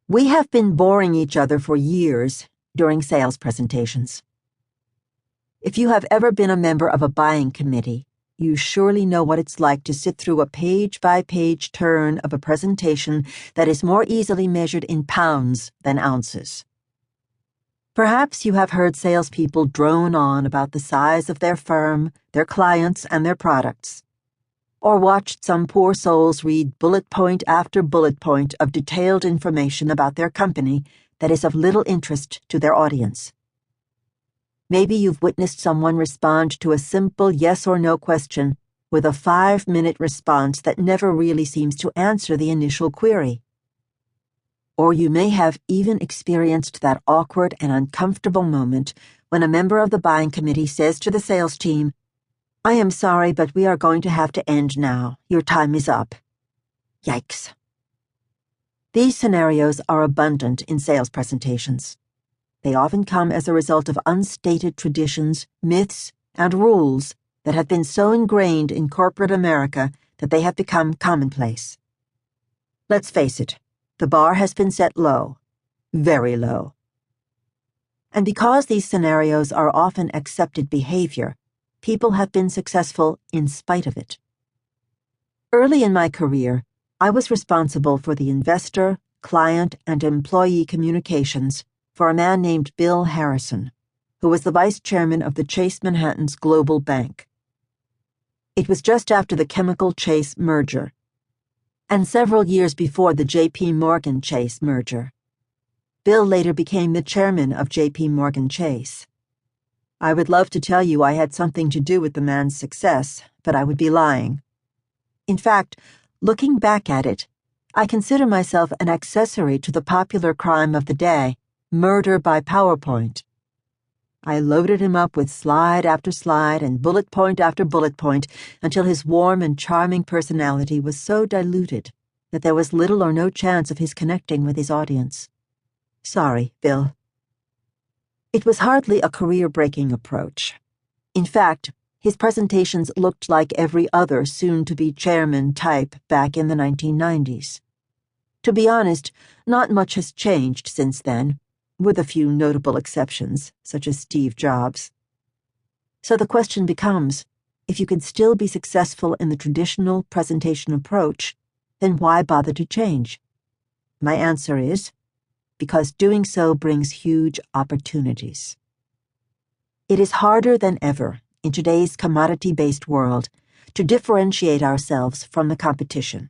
We have been boring each other for years during sales presentations. If you have ever been a member of a buying committee, you surely know what it's like to sit through a page-by-page turn of a presentation that is more easily measured in pounds than ounces. Perhaps you have heard salespeople drone on about the size of their firm, their clients, and their products, or watched some poor souls read bullet point after bullet point of detailed information about their company that is of little interest to their audience. Maybe you've witnessed someone respond to a simple yes or no question with a 5-minute response that never really seems to answer the initial query. Or you may have even experienced that awkward and uncomfortable moment when a member of the buying committee says to the sales team, "I am sorry, but we are going to have to end now. Your time is up." Yikes. These scenarios are abundant in sales presentations. They often come as a result of unstated traditions, myths, and rules that have been so ingrained in corporate America that they have become commonplace. Let's face it, the bar has been set low, very low. And because these scenarios are often accepted behavior, people have been successful in spite of it. Early in my career, I was responsible for the investor, client, and employee communications for a man named Bill Harrison, who was the vice chairman of the Chase Manhattan's Global Bank. It was just after the Chemical Chase merger, and several years before the J.P. Morgan Chase merger. Bill later became the chairman of J.P. Morgan Chase. I would love to tell you I had something to do with the man's success, but I would be lying. In fact, looking back at it, I consider myself an accessory to the popular crime of the day, murder by PowerPoint. I loaded him up with slide after slide and bullet point after bullet point until his warm and charming personality was so diluted that there was little or no chance of his connecting with his audience. Sorry, Bill. It was hardly a career-breaking approach. In fact, his presentations looked like every other soon-to-be chairman type back in the 1990s. To be honest, not much has changed since then, with a few notable exceptions, such as Steve Jobs. So the question becomes, if you can still be successful in the traditional presentation approach, then why bother to change? My answer is, because doing so brings huge opportunities. It is harder than ever in today's commodity-based world to differentiate ourselves from the competition.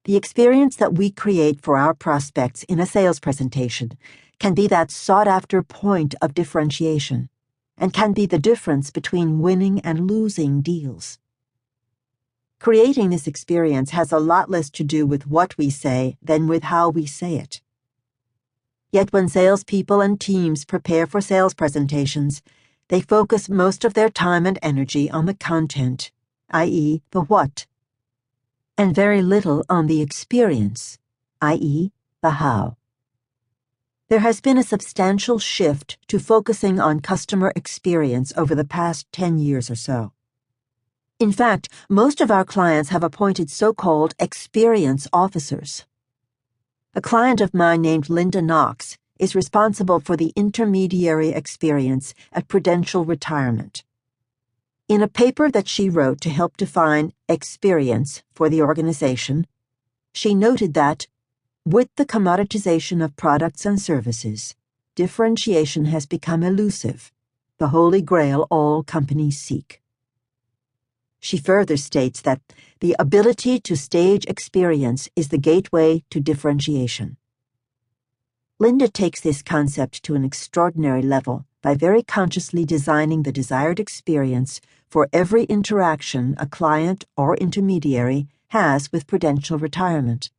The experience that we create for our prospects in a sales presentation can be that sought-after point of differentiation and can be the difference between winning and losing deals. Creating this experience has a lot less to do with what we say than with how we say it. Yet when salespeople and teams prepare for sales presentations, they focus most of their time and energy on the content, i.e., the what, and very little on the experience, i.e., the how. There has been a substantial shift to focusing on customer experience over the past 10 years or so. In fact, most of our clients have appointed so-called experience officers. A client of mine named Linda Knox is responsible for the intermediary experience at Prudential Retirement. In a paper that she wrote to help define experience for the organization, she noted that, with the commoditization of products and services, differentiation has become elusive, the holy grail all companies seek. She further states that the ability to stage experience is the gateway to differentiation. Linda takes this concept to an extraordinary level by very consciously designing the desired experience for every interaction a client or intermediary has with Prudential Retirement.